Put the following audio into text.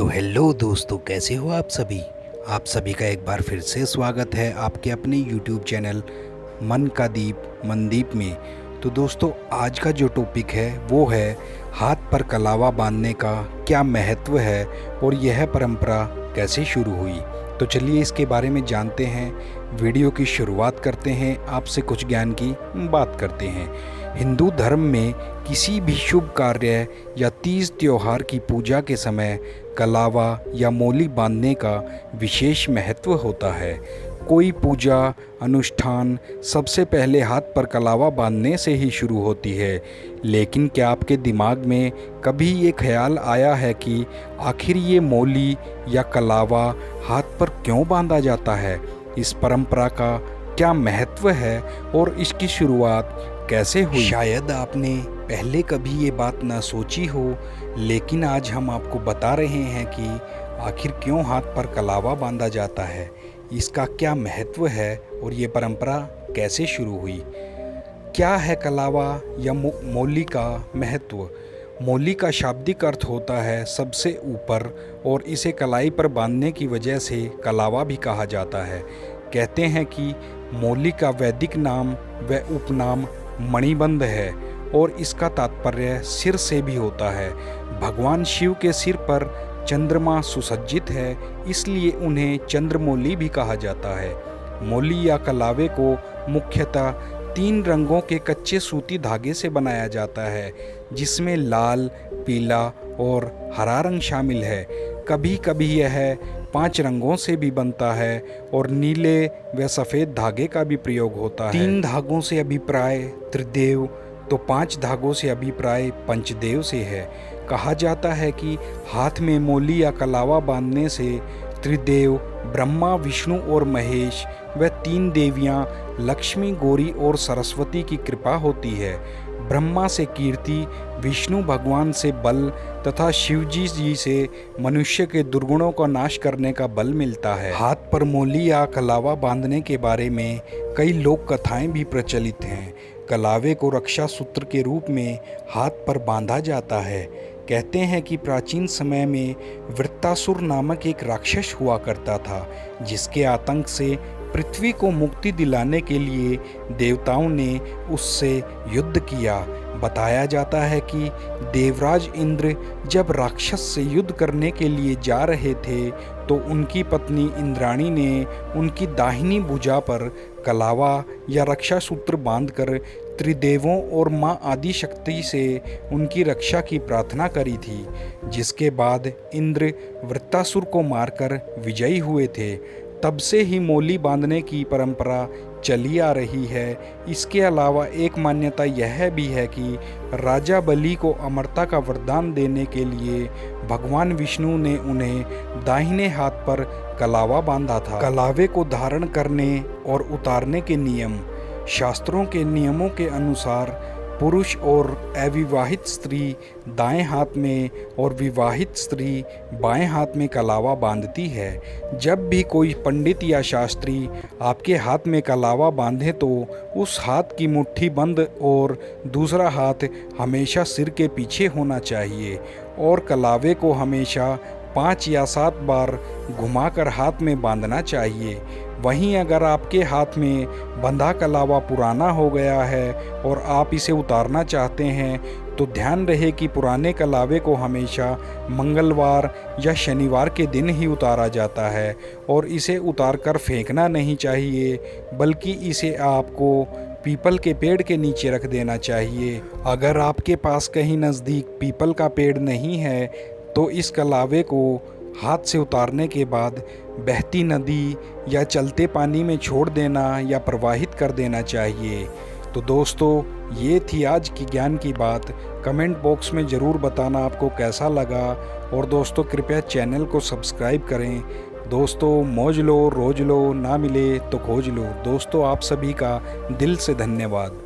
Hello दोस्तों, कैसे हो आप सभी। आप सभी का एक बार फिर से स्वागत है आपके अपने यूट्यूब चैनल मन का दीप मनदीप में। तो दोस्तों, आज का जो टॉपिक है वो है हाथ पर कलावा बांधने का क्या महत्व है और यह परंपरा कैसे शुरू हुई। तो चलिए इसके बारे में जानते हैं। वीडियो की शुरुआत करते हैं, आपसे कुछ ज्ञान की बात करते हैं। हिंदू धर्म में किसी भी शुभ कार्य या तीज त्योहार की पूजा के समय कलावा या मोली बांधने का विशेष महत्व होता है। कोई पूजा अनुष्ठान सबसे पहले हाथ पर कलावा बांधने से ही शुरू होती है। लेकिन क्या आपके दिमाग में कभी ये ख्याल आया है कि आखिर ये मोली या कलावा हाथ पर क्यों बांधा जाता है? इस परंपरा का क्या महत्व है और इसकी शुरुआत कैसे हुई? शायद आपने पहले कभी ये बात ना सोची हो, लेकिन आज हम आपको बता रहे हैं कि आखिर क्यों हाथ पर कलावा बांधा जाता है, इसका क्या महत्व है और ये परंपरा कैसे शुरू हुई। क्या है कलावा या मोली का महत्व? मोली का शाब्दिक अर्थ होता है सबसे ऊपर, और इसे कलाई पर बांधने की वजह से कलावा भी कहा जाता है। कहते हैं कि मोली का वैदिक नाम व उपनाम मणिबंध है और इसका तात्पर्य सिर से भी होता है। भगवान शिव के सिर पर चंद्रमा सुसज्जित है, इसलिए उन्हें चंद्रमौली भी कहा जाता है। मोली या कलावे को मुख्यतः 3 रंगों के कच्चे सूती धागे से बनाया जाता है, जिसमें लाल, पीला और हरा रंग शामिल है। कभी कभी यह 5 रंगों से भी बनता है और नीले व सफ़ेद धागे का भी प्रयोग होता है। 3 धागों से अभिप्राय त्रिदेव, तो 5 धागों से अभिप्राय पंचदेव से है। कहा जाता है कि हाथ में मोली या कलावा बांधने से त्रिदेव ब्रह्मा, विष्णु और महेश व 3 देवियाँ लक्ष्मी, गौरी और सरस्वती की कृपा होती है। ब्रह्मा से कीर्ति, विष्णु भगवान से बल तथा शिवजी जी से मनुष्य के दुर्गुणों का नाश करने का बल मिलता है। हाथ पर मोली या कलावा बांधने के बारे में कई लोक कथाएं भी प्रचलित हैं। कलावे को रक्षा सूत्र के रूप में हाथ पर बांधा जाता है। कहते हैं कि प्राचीन समय में वृत्तासुर नामक एक राक्षस हुआ करता था, जिसके आतंक से पृथ्वी को मुक्ति दिलाने के लिए देवताओं ने उससे युद्ध किया। बताया जाता है कि देवराज इंद्र जब राक्षस से युद्ध करने के लिए जा रहे थे, तो उनकी पत्नी इंद्राणी ने उनकी दाहिनी भुजा पर कलावा या रक्षा सूत्र बांधकर त्रिदेवों और माँ आदि शक्ति से उनकी रक्षा की प्रार्थना करी थी, जिसके बाद इंद्र वृत्तासुर को मारकर विजयी हुए थे। तब से ही मोली बांधने की परंपरा चली आ रही है। इसके अलावा एक मान्यता यह भी है कि राजा बलि को अमरता का वरदान देने के लिए भगवान विष्णु ने उन्हें दाहिने हाथ पर कलावा बांधा था। कलावे को धारण करने और उतारने के नियम। शास्त्रों के नियमों के अनुसार पुरुष और अविवाहित स्त्री दाएं हाथ में और विवाहित स्त्री बाएं हाथ में कलावा बांधती है। जब भी कोई पंडित या शास्त्री आपके हाथ में कलावा बांधे, तो उस हाथ की मुट्ठी बंद और दूसरा हाथ हमेशा सिर के पीछे होना चाहिए, और कलावे को हमेशा 5 या 7 बार घुमाकर हाथ में बांधना चाहिए। वहीं अगर आपके हाथ में बंधा कलावा पुराना हो गया है और आप इसे उतारना चाहते हैं, तो ध्यान रहे कि पुराने कलावे को हमेशा मंगलवार या शनिवार के दिन ही उतारा जाता है, और इसे उतारकर फेंकना नहीं चाहिए, बल्कि इसे आपको पीपल के पेड़ के नीचे रख देना चाहिए। अगर आपके पास कहीं नज़दीक पीपल का पेड़ नहीं है, तो इस कलावे को हाथ से उतारने के बाद बहती नदी या चलते पानी में छोड़ देना या प्रवाहित कर देना चाहिए। तो दोस्तों, ये थी आज की ज्ञान की बात। कमेंट बॉक्स में ज़रूर बताना आपको कैसा लगा, और दोस्तों कृपया चैनल को सब्सक्राइब करें। दोस्तों, मौज लो रोज लो, ना मिले तो खोज लो। दोस्तों, आप सभी का दिल से धन्यवाद।